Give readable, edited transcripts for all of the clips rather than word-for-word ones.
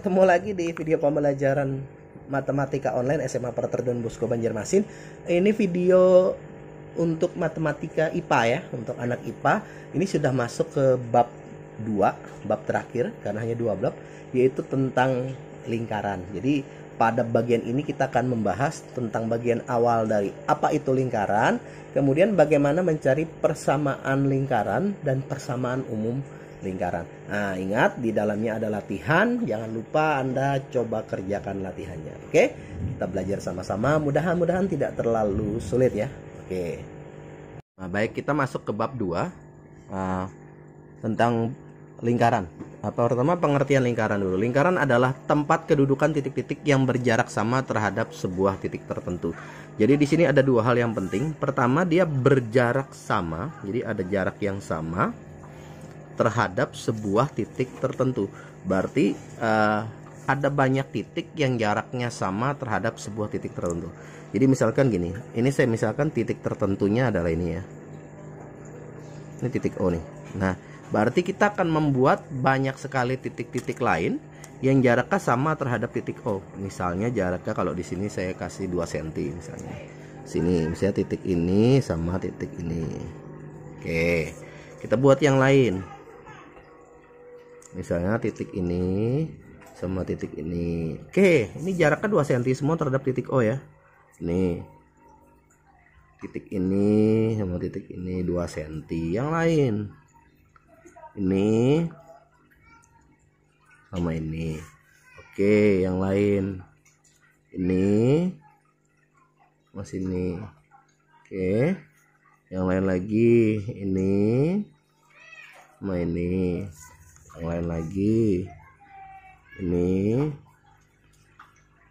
ketemu lagi di video pembelajaran matematika online SMA Prater Don Bosco Banjarmasin. Ini video untuk matematika IPA ya, untuk anak IPA. Ini sudah masuk ke bab 2, bab terakhir karena hanya 2 bab, yaitu tentang lingkaran. Jadi pada bagian ini kita akan membahas tentang bagian awal dari apa itu lingkaran, kemudian bagaimana mencari persamaan lingkaran dan persamaan umum lingkaran. Nah, ingat di dalamnya ada latihan, jangan lupa Anda coba kerjakan latihannya. Oke, kita belajar sama-sama, mudah-mudahan tidak terlalu sulit ya. Oke. Nah, baik, kita masuk ke bab 2 tentang lingkaran. Pertama, pengertian lingkaran dulu. Lingkaran adalah tempat kedudukan titik-titik yang berjarak sama terhadap sebuah titik tertentu. Jadi di sini ada dua hal yang penting. Pertama, dia berjarak sama. Jadi ada jarak yang sama terhadap sebuah titik tertentu. Berarti ada banyak titik yang jaraknya sama terhadap sebuah titik tertentu. Jadi misalkan gini, ini saya misalkan titik tertentunya adalah ini ya. Ini titik O nih. Nah, berarti kita akan membuat banyak sekali titik-titik lain yang jaraknya sama terhadap titik O. Misalnya jaraknya kalau di sini saya kasih 2 cm misalnya. Sini misalnya titik ini sama titik ini. Oke. Kita buat yang lain. Misalnya titik ini sama titik ini. Oke, ini jaraknya 2 cm semua terhadap titik O ya. Nih. Titik ini sama titik ini 2 cm. Yang lain. Ini sama ini. Oke, yang lain. Ini masih ini. Oke. Yang lain lagi ini sama ini. Yang lain lagi ini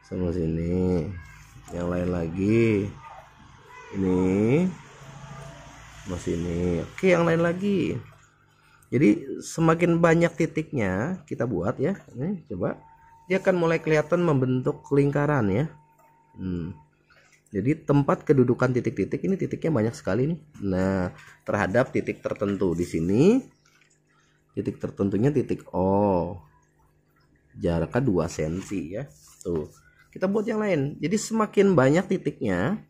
sama sini. Yang lain lagi ini masih ini. Oke, yang lain lagi. Jadi semakin banyak titiknya kita buat ya. Ini coba dia akan mulai kelihatan membentuk lingkaran ya. Jadi tempat kedudukan titik-titik ini titiknya banyak sekali nih. Nah, terhadap titik tertentu di sini. Titik tertentunya titik O, jaraknya 2 cm ya. Tuh, kita buat yang lain. Jadi semakin banyak titiknya,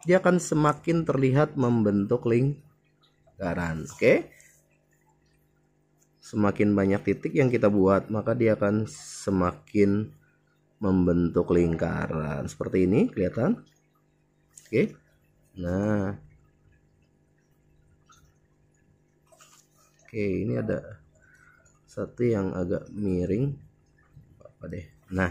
dia akan semakin terlihat membentuk lingkaran. Oke, semakin banyak titik yang kita buat, maka dia akan semakin membentuk lingkaran. Seperti ini, kelihatan? Oke, nah. Oke, ini ada satu yang agak miring apa deh. Nah,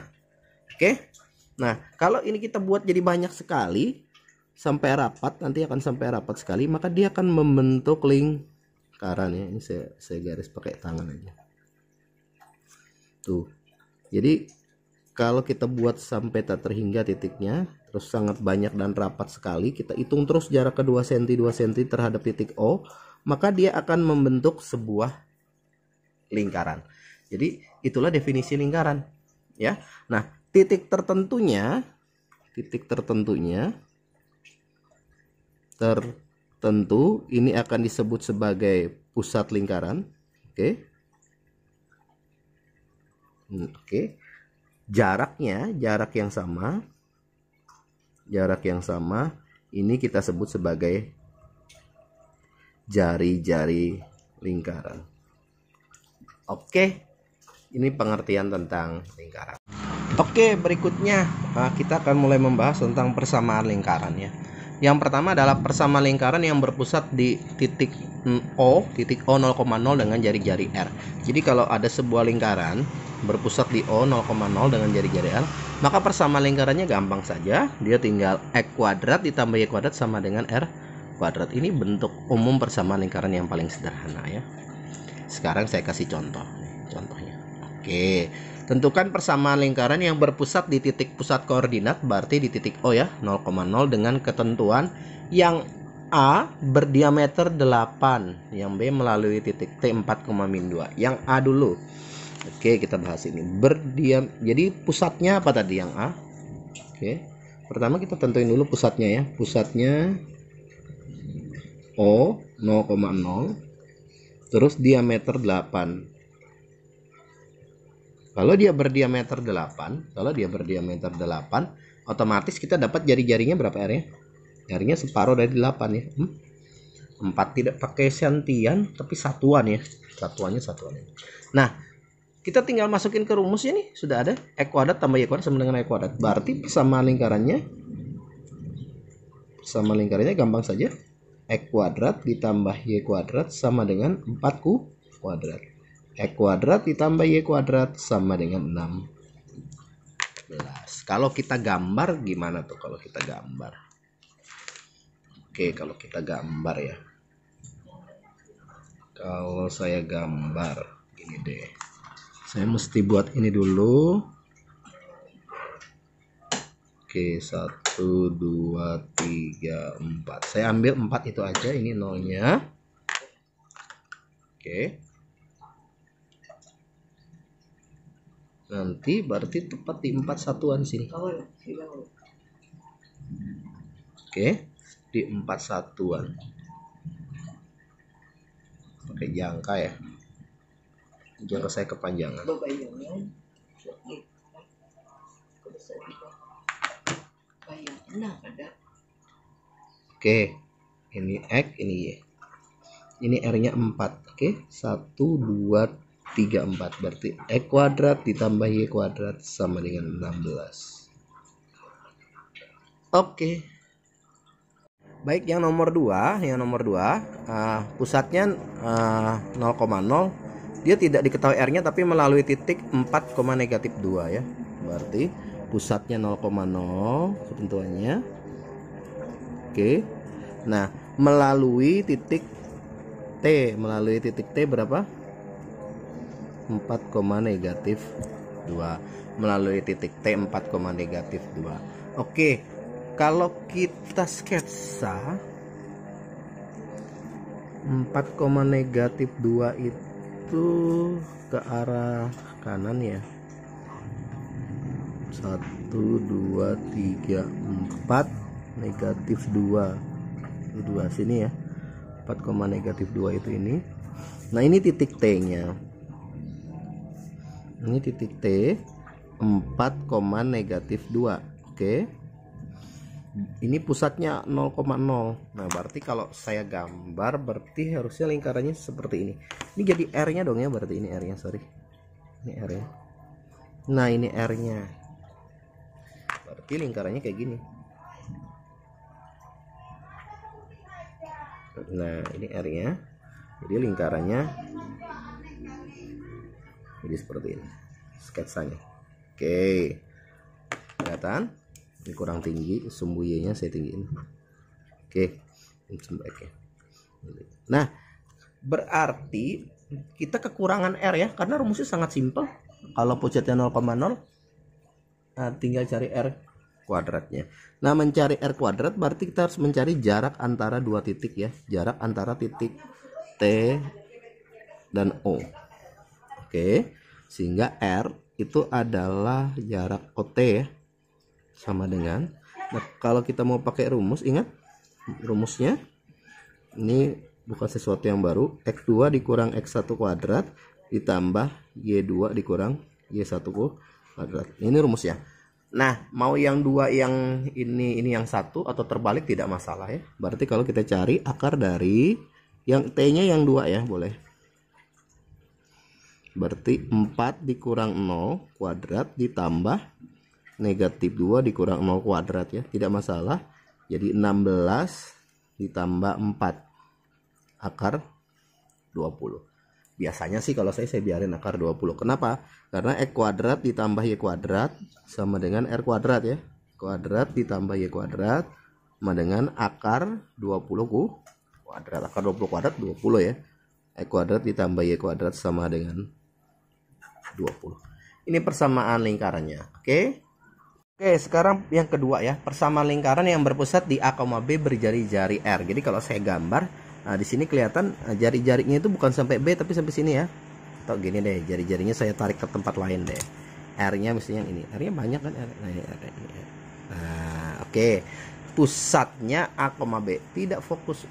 oke. Nah, kalau ini kita buat jadi banyak sekali sampai rapat, nanti akan sampai rapat sekali, maka dia akan membentuk lingkaran ya. Ini saya garis pakai tangan aja. Tuh. Jadi kalau kita buat sampai tak terhingga titiknya, terus sangat banyak dan rapat sekali, kita hitung terus jarak ke 2 cm 2 cm terhadap titik O, maka dia akan membentuk sebuah lingkaran. Jadi itulah definisi lingkaran ya. Nah, titik tertentu tertentu ini akan disebut sebagai pusat lingkaran. Oke. Oke. Jarak yang sama ini kita sebut sebagai jari-jari lingkaran. Oke, ini pengertian tentang lingkaran. Oke, berikutnya kita akan mulai membahas tentang persamaan lingkaran ya. Yang pertama adalah persamaan lingkaran yang berpusat di titik O 0,0 dengan jari-jari R. Jadi kalau ada sebuah lingkaran berpusat di O 0,0 dengan jari-jari R, maka persamaan lingkarannya gampang saja. Dia tinggal X kuadrat ditambah Y kuadrat sama dengan R kuadrat. Ini bentuk umum persamaan lingkaran yang paling sederhana ya. Sekarang saya kasih contohnya. Oke, tentukan persamaan lingkaran yang berpusat di titik pusat koordinat, berarti di titik O ya, 0,0 dengan ketentuan yang A berdiameter 8, yang B melalui titik T 4,2. Yang A dulu. Oke, kita bahas ini. Jadi pusatnya apa tadi yang A? Oke. Pertama kita tentuin dulu pusatnya ya. Pusatnya O 0,0, terus diameter 8. Kalau dia berdiameter 8, otomatis kita dapat jari-jarinya berapa R-nya? R-nya separuh dari 8 ya. 4 tidak pakai sentian tapi satuan ya. Satuannya. Nah, kita tinggal masukin ke rumus ini, sudah ada X kuadrat tambah Y kuadrat sama dengan Y kuadrat. Berarti persamaan lingkarannya gampang saja. X kuadrat ditambah Y kuadrat sama dengan 4 kuadrat. X kuadrat ditambah Y kuadrat sama dengan 16. Kalau kita gambar gimana tuh kalau kita gambar? Oke, kalau kita gambar ya. Kalau saya gambar ini deh. Saya mesti buat ini dulu. Oke, 1 2 3 4. Saya ambil 4 itu aja, ini nolnya. Oke. Nanti berarti tepat di 4 satuan sini. Oke, di 4 satuan. Pakai jangka ya. Jangka saya kepanjangan. Oke, ini X, ini Y. Ini R-nya 4. Oke, 1 2 3 4. Berarti X kuadrat ditambah Y kuadrat sama dengan 16. Oke. Baik, yang nomor 2, pusatnya 0,0. Dia tidak diketahui R-nya tapi melalui titik 4, negatif 2 ya. Berarti pusatnya 0,0 ketentuannya. Oke. Nah, melalui titik T berapa? 4, negatif 2. Melalui titik T 4, negatif 2. Oke. Kalau kita sketsa 4, negatif 2 itu ke arah kanan ya. 1 2 3 4 negatif 2. Itu 2 sini ya. 4, negatif 2 itu ini. Nah, ini titik T-nya. Ini titik T 4, negatif 2. Oke. Ini pusatnya 0,0. Nah, berarti kalau saya gambar berarti harusnya lingkarannya seperti ini. Ini jadi R-nya dong ya, berarti ini R-nya, sorry. Ini R-nya. Nah, ini R-nya. Berarti lingkarannya kayak gini. Nah, ini R-nya. Jadi lingkarannya jadi seperti ini sketsanya. Oke. Kelihatan? Ini kurang tinggi, sumbu Y-nya saya tinggiin. Oke. Nah, berarti kita kekurangan R ya, karena rumusnya sangat simpel. Kalau pusatnya 0,0, nah, tinggal cari R kuadratnya. Nah, mencari R kuadrat berarti kita harus mencari jarak antara dua titik ya, jarak antara titik T dan O. Oke, sehingga R itu adalah jarak OT ya, sama dengan, nah, kalau kita mau pakai rumus, ingat rumusnya ini bukan sesuatu yang baru. X2 dikurang X1 kuadrat ditambah Y2 dikurang Y1 kuadrat. Ini rumusnya. Nah, mau yang dua, yang ini yang satu atau terbalik tidak masalah ya. Berarti kalau kita cari akar dari yang T-nya yang 2 ya, boleh. Berarti 4 dikurang 0 kuadrat ditambah negatif 2 dikurang 0 kuadrat ya, tidak masalah. Jadi 16 ditambah 4 akar 20. Biasanya sih kalau saya biarin akar 20. Kenapa? Karena X kuadrat ditambah Y kuadrat sama dengan R kuadrat ya. Kuadrat ditambah Y kuadrat sama dengan akar 20 kuadrat. Akar 20 kuadrat 20 ya. X kuadrat ditambah Y kuadrat sama dengan 20. Ini persamaan lingkarannya. Oke. Oke, sekarang yang kedua ya, persamaan lingkaran yang berpusat di A, B berjari-jari R. Jadi kalau saya gambar, nah di sini kelihatan jari-jarinya itu bukan sampai B tapi sampai sini ya. Atau gini deh, jari-jarinya saya tarik ke tempat lain deh. R-nya mestinya ini. R-nya banyak kan? Nah, ini R. Nah, oke. Pusatnya A, B. Tidak fokus.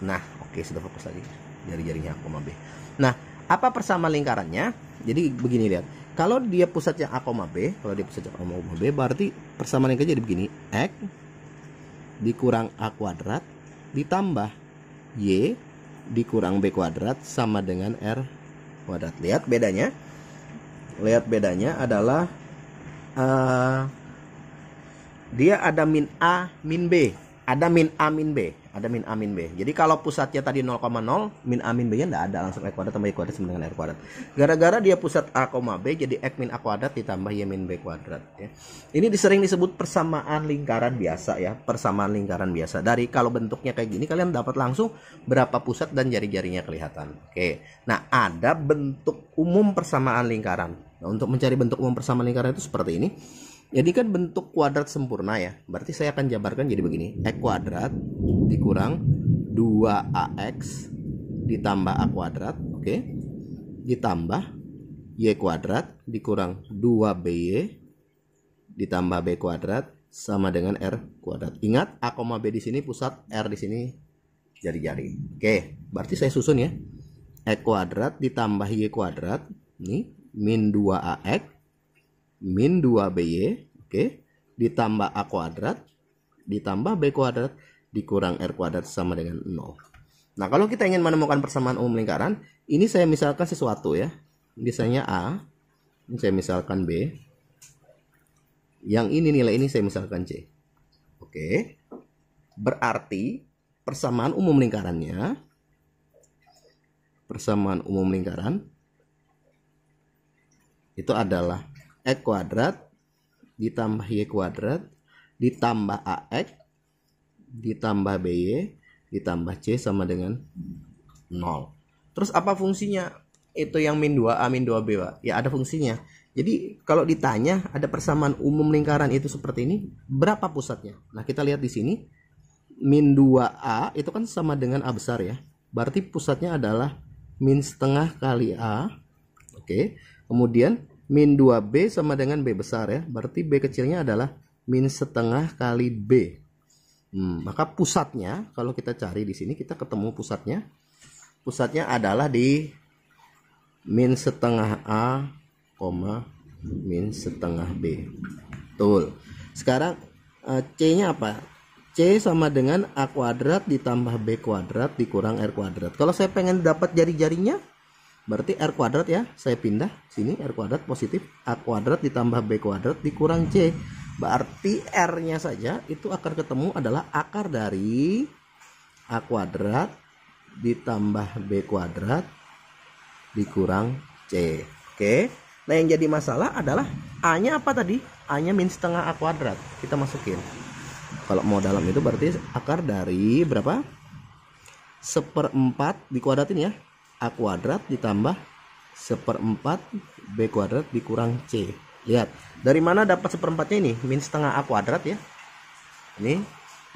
Nah, oke, sudah fokus lagi. Jari-jarinya A, B. Nah, apa persamaan lingkarannya? Jadi begini lihat. Kalau dia pusatnya A, B, berarti persamaan lingkarannya jadi begini. X dikurang A kuadrat ditambah Y dikurang B kuadrat sama dengan R kuadrat. Lihat bedanya. Lihat bedanya adalah dia ada min A, min B. Ada min A, min B. Ada min A, min B. Jadi kalau pusatnya tadi 0,0, min A, min B nya enggak ada. Langsung X kuadrat tambah Y kuadrat sama dengan R kuadrat. Gara-gara dia pusat A, B, jadi X min A kuadrat ditambah Y min B kuadrat. Ya. Ini sering disebut persamaan lingkaran biasa ya. Persamaan lingkaran biasa. Dari kalau bentuknya kayak gini, kalian dapat langsung berapa pusat dan jari-jarinya kelihatan. Oke. Nah, ada bentuk umum persamaan lingkaran. Nah, untuk mencari bentuk umum persamaan lingkaran itu seperti ini. Jadi kan bentuk kuadrat sempurna ya. Berarti saya akan jabarkan jadi begini. X kuadrat dikurang 2AX ditambah A kuadrat. Oke. Ditambah Y kuadrat dikurang 2BY ditambah B kuadrat sama dengan R kuadrat. Ingat A, B di sini pusat, R di sini jari-jari. Oke. Berarti saya susun ya. X kuadrat ditambah Y kuadrat. Ini min 2AX min 2BY, oke, ditambah A kuadrat ditambah B kuadrat dikurang R kuadrat sama dengan 0. Nah, kalau kita ingin menemukan persamaan umum lingkaran, ini saya misalkan sesuatu ya. Misalnya A, ini saya misalkan B. Yang ini nilai ini saya misalkan C. Oke. Berarti persamaan umum lingkaran itu adalah X kuadrat ditambah Y kuadrat ditambah AX ditambah BY ditambah C sama dengan 0. Terus apa fungsinya? Itu yang min 2A min 2B, Pak. Ya ada fungsinya. Jadi kalau ditanya ada persamaan umum lingkaran itu seperti ini, berapa pusatnya? Nah, kita lihat di sini min 2A itu kan sama dengan A besar ya. Berarti pusatnya adalah min setengah kali A. Oke. Kemudian min 2B sama dengan B besar ya. Berarti B kecilnya adalah min setengah kali B. Maka pusatnya kalau kita cari di sini kita ketemu pusatnya. Pusatnya adalah di min setengah A, min setengah B. Betul. Sekarang C-nya apa? C sama dengan A kuadrat ditambah B kuadrat dikurang R kuadrat. Kalau saya pengen dapat jari-jarinya, berarti R kuadrat ya, saya pindah sini, R kuadrat positif, A kuadrat ditambah B kuadrat dikurang C. Berarti R-nya saja itu akan ketemu adalah akar dari A kuadrat ditambah B kuadrat dikurang C. Oke. Nah, yang jadi masalah adalah A-nya apa tadi? A-nya min setengah A kuadrat. Kita masukin. Kalau mau dalam itu berarti akar dari berapa? 1/4 dikuadratin ya. A kuadrat ditambah 1/4 B kuadrat dikurang C. Lihat, dari mana dapat 1/4-nya ini? Min setengah A kuadrat ya. Ini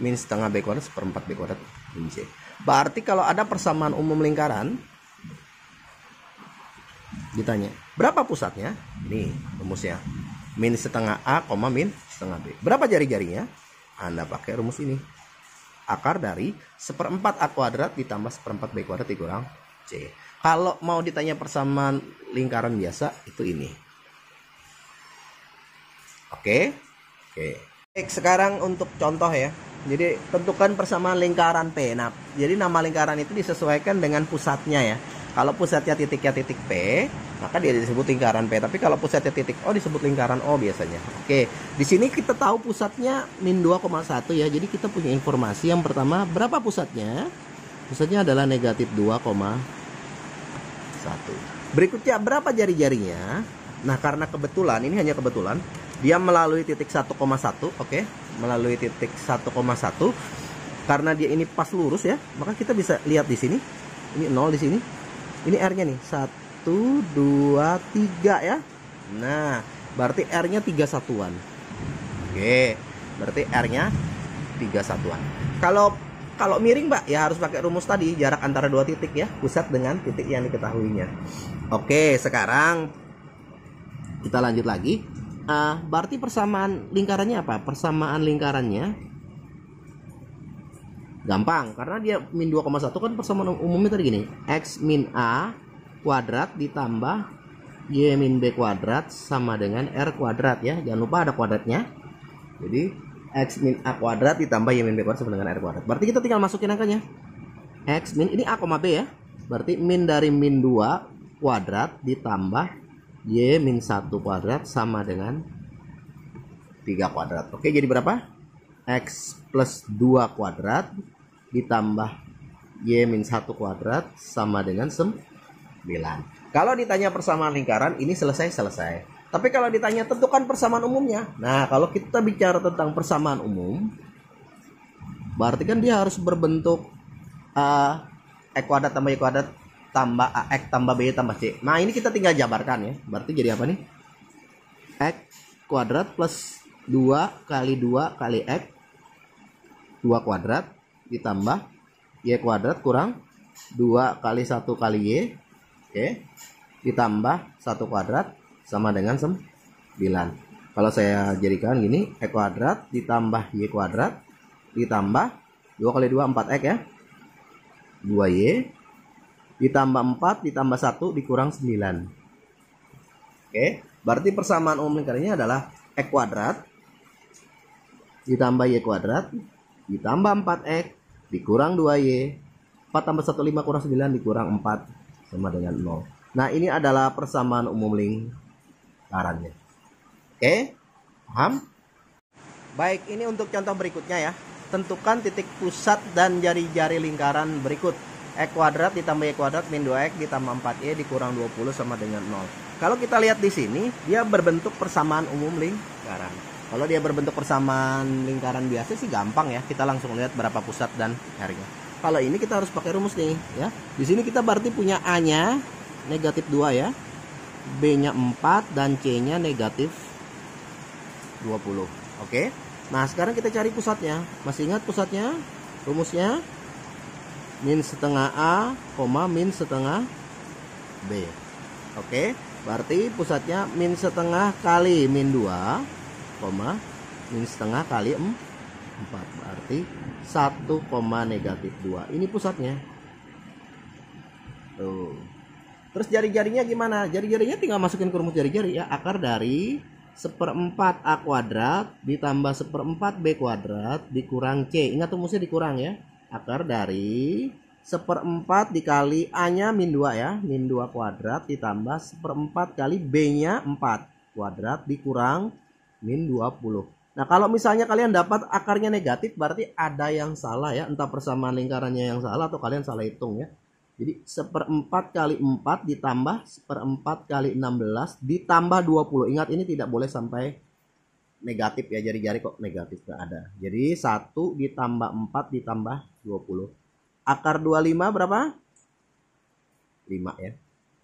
min setengah B kuadrat 1/4 B kuadrat min C. Berarti kalau ada persamaan umum lingkaran, ditanya, berapa pusatnya? Nih, rumusnya. Min setengah A, min setengah B. Berapa jari-jarinya? Anda pakai rumus ini. Akar dari 1/4 A kuadrat ditambah 1/4 B kuadrat dikurang C. Kalau mau ditanya persamaan lingkaran biasa itu ini. Oke. Baik, sekarang untuk contoh ya. Jadi tentukan persamaan lingkaran P. Nah, jadi nama lingkaran itu disesuaikan dengan pusatnya ya. Kalau pusatnya titiknya titik P, maka dia disebut lingkaran P. Tapi kalau pusatnya titik O disebut lingkaran O biasanya. Oke, di sini kita tahu pusatnya min 2,1 ya. Jadi kita punya informasi yang pertama, berapa pusatnya? Pusatnya adalah negatif 2,1. Berikutnya berapa jari-jarinya? Nah, karena kebetulan, ini hanya kebetulan, dia melalui titik 1,1, oke, melalui titik 1,1. Karena dia ini pas lurus ya, maka kita bisa lihat di sini. Ini 0 di sini. Ini R-nya nih, 1, 2, 3 ya. Nah, berarti R-nya 3 satuan. Oke, berarti R-nya 3 satuan. Kalau miring, Mbak, ya harus pakai rumus tadi, jarak antara dua titik ya, pusat dengan titik yang diketahuinya. Oke, sekarang kita lanjut lagi. Berarti persamaan lingkarannya apa? Persamaan lingkarannya gampang, karena dia min 2,1 kan persamaan umumnya tadi gini. X min A kuadrat ditambah Y min B kuadrat sama dengan R kuadrat ya. Jangan lupa ada kuadratnya. Jadi X min A kuadrat ditambah Y min B kuadrat sama dengan R kuadrat. Berarti kita tinggal masukin angkanya. X min, ini A, B ya. Berarti min dari min 2 kuadrat ditambah Y min 1 kuadrat sama dengan 3 kuadrat. Oke, jadi berapa? X plus 2 kuadrat ditambah Y min 1 kuadrat sama dengan 9. Kalau ditanya persamaan lingkaran, ini selesai. Tapi kalau ditanya tentukan persamaan umumnya. Nah, kalau kita bicara tentang persamaan umum, berarti kan dia harus berbentuk X kuadrat tambah Y kuadrat tambah AX tambah BY tambah C. Nah, ini kita tinggal jabarkan ya. Berarti jadi apa nih? X kuadrat plus 2 kali 2 kali X 2 kuadrat ditambah Y kuadrat kurang 2 kali 1 kali Y. Oke, ditambah 1 kuadrat sama dengan 9. Kalau saya jadikan gini, X kuadrat ditambah Y kuadrat ditambah 2 kali 2 4X ya, 2Y ditambah 4 ditambah 1 dikurang 9. Oke, berarti persamaan umum lingkarannya adalah X kuadrat ditambah Y kuadrat ditambah 4X dikurang 2Y, 4 tambah 1 5 kurang 9 dikurang 4 sama dengan 0. Nah, ini adalah persamaan umum lingkarannya. Oke, paham? Baik, ini untuk contoh berikutnya ya. Tentukan titik pusat dan jari-jari lingkaran berikut. X kuadrat ditambah Y kuadrat min 2X ditambah 4Y dikurang 20 sama dengan 0. Kalau kita lihat di sini, dia berbentuk persamaan umum lingkaran. Kalau dia berbentuk persamaan lingkaran biasa sih gampang ya. Kita langsung lihat berapa pusat dan R-nya. Kalau ini kita harus pakai rumus nih ya. Di sini kita berarti punya A-nya negatif 2 ya. B-nya 4 dan C-nya negatif 20. Oke. Nah, sekarang kita cari pusatnya. Masih ingat pusatnya? Rumusnya min setengah A, min setengah B. Oke. Berarti pusatnya min setengah kali min 2, min setengah kali 4. Berarti 1, negatif 2. Ini pusatnya. Tuh. Terus jari-jarinya gimana? Jari-jarinya tinggal masukin ke rumus jari-jari ya. Akar dari 1/4 A kuadrat ditambah 1/4 B kuadrat dikurang C. Ingat rumusnya dikurang ya. Akar dari 1/4 dikali A-nya min 2 ya. Min 2 kuadrat ditambah 1/4 kali B-nya 4 kuadrat dikurang min 20. Nah, kalau misalnya kalian dapat akarnya negatif, berarti ada yang salah ya. Entah persamaan lingkarannya yang salah atau kalian salah hitung ya. Jadi 1/4 kali 4 ditambah 1/4 kali 16 ditambah 20. Ingat, ini tidak boleh sampai negatif ya. Jari-jari kok negatif, gak ada. Jadi 1 ditambah 4 ditambah 20. Akar 25 berapa? 5 ya.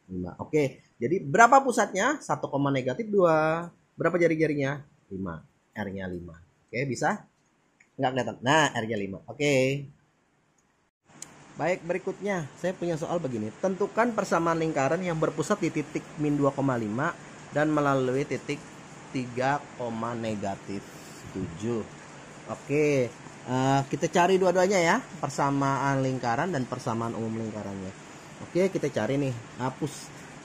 5. Oke. Jadi berapa pusatnya? 1, negatif 2. Berapa jari-jarinya? 5. R-nya 5. Oke, bisa? Nggak kelihatan. Nah, R-nya 5. Oke. Baik, berikutnya saya punya soal begini. Tentukan persamaan lingkaran yang berpusat di titik min 2,5 dan melalui titik 3, negatif 7. Oke, kita cari dua-duanya ya. Persamaan lingkaran dan persamaan umum lingkarannya. Oke, kita cari nih.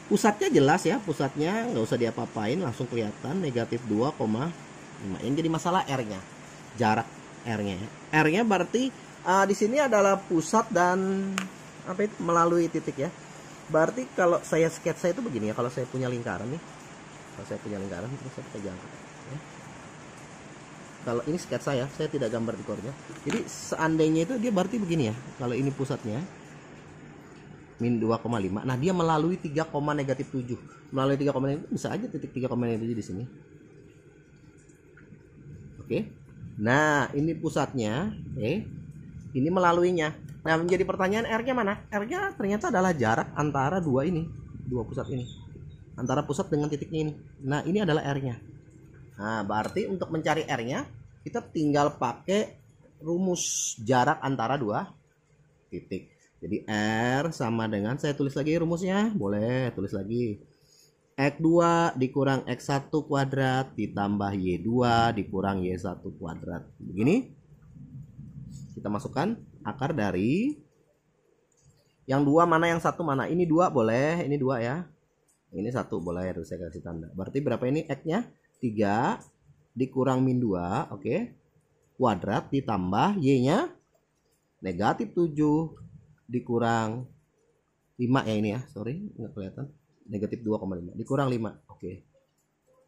Pusatnya jelas ya. Pusatnya nggak usah diapa-apain. Langsung kelihatan negatif 2,5. Yang jadi masalah R-nya, jarak R-nya. R-nya berarti di sini adalah pusat dan apa itu melalui titik ya. Berarti kalau saya sketsa itu begini ya. Kalau saya punya lingkaran nih, kalau saya punya lingkaran terus saya pegang ya. Kalau ini sketsa ya, saya tidak gambar dekornya. Jadi seandainya itu dia berarti begini ya. Kalau ini pusatnya min 2,5. Nah, dia melalui 3, negatif 7. Melalui 3, negatif bisa aja titik 3, negatif 7 di sini. Oke. Nah, ini pusatnya, ini melaluinya. Nah, menjadi pertanyaan R-nya mana? R-nya ternyata adalah jarak antara dua pusat ini. Antara pusat dengan titiknya ini. Nah, ini adalah R-nya. Nah, berarti untuk mencari R-nya, kita tinggal pakai rumus jarak antara dua titik. Jadi R sama dengan, saya tulis lagi rumusnya, boleh tulis lagi. X2 dikurang X1 kuadrat ditambah Y2 dikurang Y1 kuadrat. Begini. Kita masukkan akar dari yang 2 mana, yang 1 mana. Ini 2 boleh, ini 2 ya. Ini 1 boleh, harus saya kasih tanda. Berarti berapa ini X-nya? 3 dikurang min 2, oke. Kuadrat ditambah Y-nya negatif 7 dikurang 5 ya ini ya. Sorry, nggak kelihatan. Negatif 2,5 dikurang 5. Oke.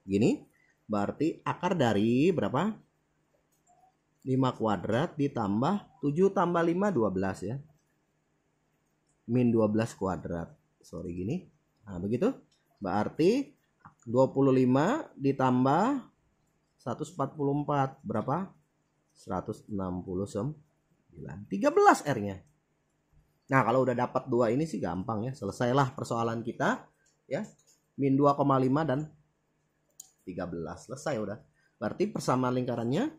Gini. Berarti akar dari berapa? 5 kuadrat ditambah 7 tambah 5 12 ya. Min 12 kuadrat. Sorry gini. Nah, begitu. Berarti 25 ditambah 144 berapa? 169. 13 R-nya. Nah, kalau udah dapat 2 ini sih gampang ya. Selesailah persoalan kita ya. Min 2,5 dan 13. Selesai udah. Berarti persamaan lingkarannya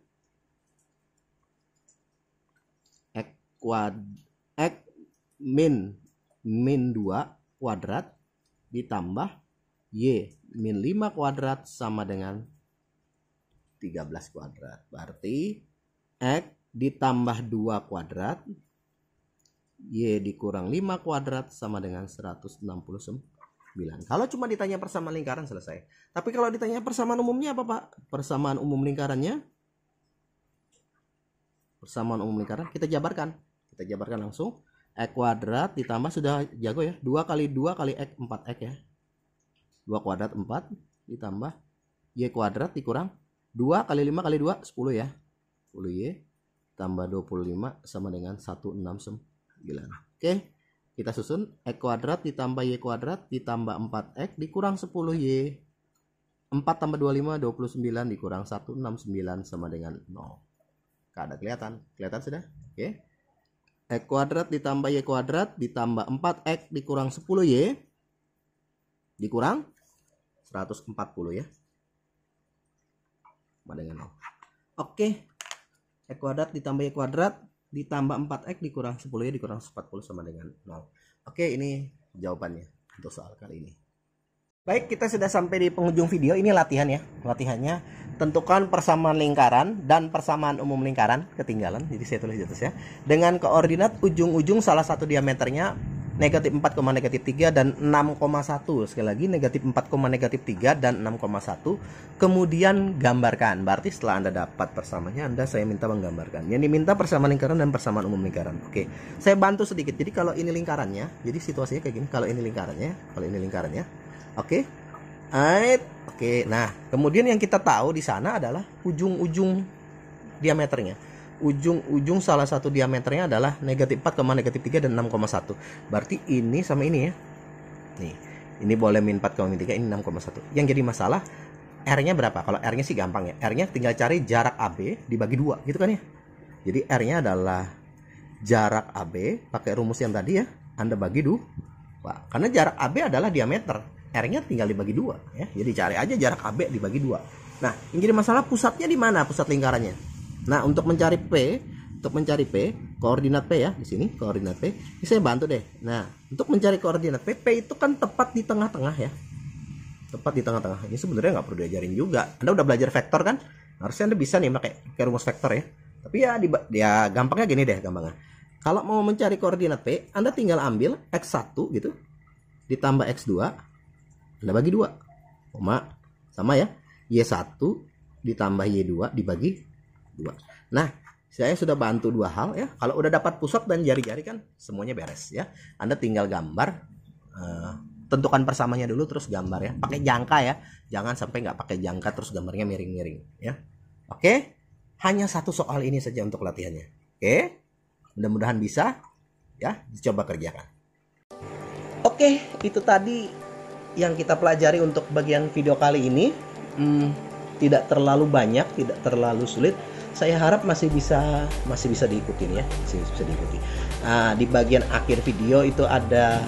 X min 2 kuadrat ditambah Y min 5 kuadrat sama dengan 13 kuadrat. Berarti X ditambah 2 kuadrat Y dikurang 5 kuadrat sama dengan 169. Kalau cuma ditanya persamaan lingkaran selesai. Tapi kalau ditanya persamaan umumnya apa Pak? Persamaan umum lingkarannya. Persamaan umum lingkaran kita jabarkan. Kita jabarkan langsung. X kuadrat ditambah sudah jago ya. 2 kali 2 kali X 4X ya. 2 kuadrat 4 ditambah Y kuadrat dikurang 2 kali 5 kali 2 10 ya. 10Y tambah 25 sama dengan 169. Oke, kita susun X kuadrat ditambah Y kuadrat ditambah 4X dikurang 10Y. 4 tambah 25 29 dikurang 169 sama dengan 0. Kada kelihatan? Kelihatan sudah? Oke. X kuadrat ditambah Y kuadrat ditambah 4X dikurang 10Y dikurang 140 ya. Sama dengan 0. Oke. X kuadrat ditambah Y kuadrat ditambah 4X dikurang 10Y dikurang 40 sama dengan 0. Oke, ini jawabannya untuk soal kali ini. Baik, kita sudah sampai di penghujung video. Ini latihan ya. Latihannya tentukan persamaan lingkaran dan persamaan umum lingkaran. Ketinggalan, jadi saya tulis di atas ya. Dengan koordinat ujung-ujung salah satu diameternya negatif 4, negatif 3 dan 6,1. Sekali lagi negatif 4, negatif 3 dan 6,1. Kemudian gambarkan. Berarti setelah Anda dapat persamaannya, saya minta menggambarkan. Yang diminta persamaan lingkaran dan persamaan umum lingkaran. Oke, saya bantu sedikit. Jadi kalau ini lingkarannya, jadi situasinya kayak gini. Kalau ini lingkarannya, oke. Oke, nah kemudian yang kita tahu di sana adalah ujung-ujung diameternya. Ujung-ujung salah satu diameternya adalah negatif 4, negatif 3 dan 6,1. Berarti ini sama ini ya. Nih, ini boleh min 4, min 3, ini 6,1. Yang jadi masalah R-nya berapa? Kalau R-nya sih gampang ya. R-nya tinggal cari jarak AB dibagi 2 gitu kan ya. Jadi R-nya adalah jarak AB pakai rumus yang tadi ya. Anda bagi 2. Karena jarak AB adalah diameter. R-nya tinggal dibagi 2 ya. Jadi cari aja jarak AB dibagi 2. Nah, yang jadi masalah pusatnya di mana pusat lingkarannya? Nah, untuk mencari P, koordinat P ya, di sini koordinat P. Ini saya bantu deh. Nah, untuk mencari koordinat P itu kan tepat di tengah-tengah ya. Tepat di tengah-tengah. Ini sebenarnya nggak perlu diajarin juga. Anda udah belajar vektor kan? Harusnya Anda bisa nih pakai rumus vektor ya. Tapi ya gampangnya gini deh gampangnya. Kalau mau mencari koordinat P, Anda tinggal ambil X1 gitu ditambah X2. Anda bagi 2. Sama ya. Y1 ditambah Y2 dibagi 2. Nah, saya sudah bantu 2 hal ya. Kalau udah dapat pusat dan jari-jari kan semuanya beres ya. Anda tinggal gambar, tentukan persamanya dulu terus gambar ya. Pakai jangka ya. Jangan sampai nggak pakai jangka terus gambarnya miring-miring ya. Oke. Hanya 1 soal ini saja untuk latihannya. Oke. Mudah-mudahan bisa ya. Coba kerjakan. Oke, itu tadi yang kita pelajari untuk bagian video kali ini. Tidak terlalu banyak, tidak terlalu sulit. Saya harap masih bisa diikutin ya, masih bisa diikuti. Nah, di bagian akhir video itu ada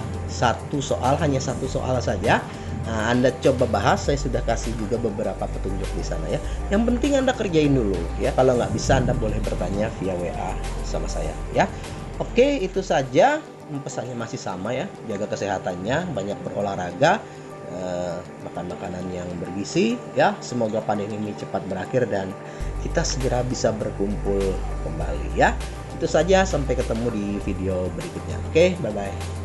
hanya satu soal saja. Nah, Anda coba bahas, saya sudah kasih juga beberapa petunjuk di sana ya. Yang penting Anda kerjain dulu ya. Kalau nggak bisa Anda boleh bertanya via WA sama saya ya. Oke, itu saja. Pesannya masih sama ya. Jaga kesehatannya, banyak berolahraga, makan makanan yang bergizi ya. Semoga pandemi ini cepat berakhir dan kita segera bisa berkumpul kembali ya. Itu saja, sampai ketemu di video berikutnya. Oke, bye bye.